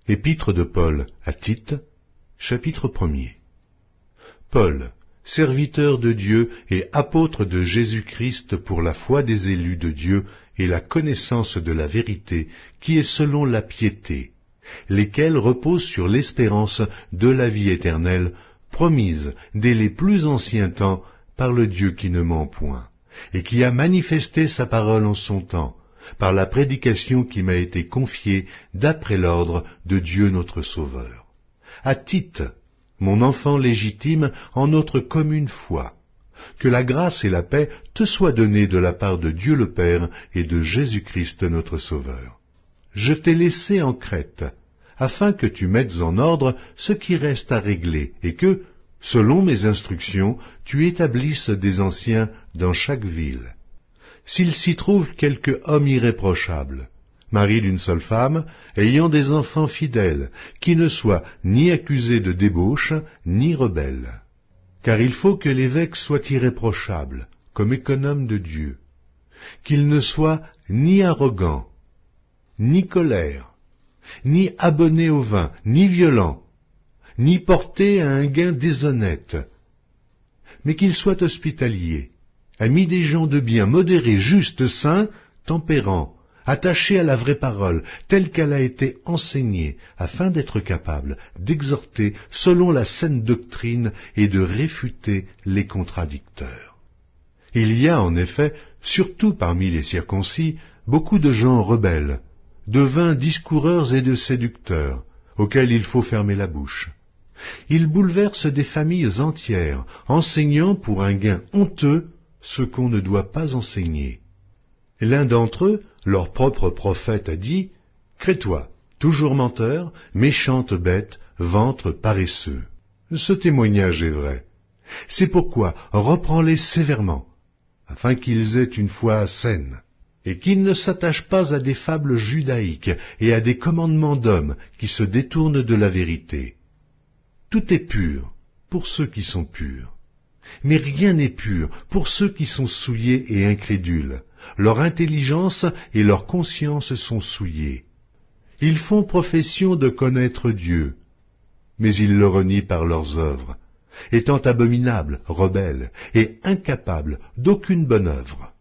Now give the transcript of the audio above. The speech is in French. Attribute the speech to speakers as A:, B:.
A: Épître de Paul à Tite, chapitre 1er. Paul, serviteur de Dieu et apôtre de Jésus-Christ pour la foi des élus de Dieu et la connaissance de la vérité qui est selon la piété, lesquels reposent sur l'espérance de la vie éternelle, promise dès les plus anciens temps par le Dieu qui ne ment point, et qui a manifesté sa parole en son temps, par la prédication qui m'a été confiée d'après l'ordre de Dieu notre Sauveur. À Tite, mon enfant légitime en notre commune foi, que la grâce et la paix te soient données de la part de Dieu le Père et de Jésus-Christ notre Sauveur. Je t'ai laissé en Crète, afin que tu mettes en ordre ce qui reste à régler, et que, selon mes instructions, tu établisses des anciens dans chaque ville. S'il s'y trouve quelque homme irréprochable, mari d'une seule femme, ayant des enfants fidèles, qui ne soit ni accusé de débauche, ni rebelle. Car il faut que l'évêque soit irréprochable, comme économe de Dieu, qu'il ne soit ni arrogant, ni colère, ni abonné au vin, ni violent, ni porté à un gain déshonnête, mais qu'il soit hospitalier, ami des gens de bien, modéré, juste, saint, tempérant, attaché à la vraie parole, telle qu'elle a été enseignée, afin d'être capable d'exhorter selon la saine doctrine et de réfuter les contradicteurs. Il y a en effet, surtout parmi les circoncis, beaucoup de gens rebelles, de vains discoureurs et de séducteurs, auxquels il faut fermer la bouche. Ils bouleversent des familles entières, enseignant pour un gain honteux ce qu'on ne doit pas enseigner. L'un d'entre eux, leur propre prophète, a dit « Crée-toi, toujours menteur, méchante bête, ventre paresseux ». Ce témoignage est vrai. C'est pourquoi reprends-les sévèrement, afin qu'ils aient une foi saine, et qu'ils ne s'attachent pas à des fables judaïques et à des commandements d'hommes qui se détournent de la vérité. Tout est pur pour ceux qui sont purs. Mais rien n'est pur pour ceux qui sont souillés et incrédules. Leur intelligence et leur conscience sont souillées. Ils font profession de connaître Dieu, mais ils le renient par leurs œuvres, étant abominables, rebelles et incapables d'aucune bonne œuvre.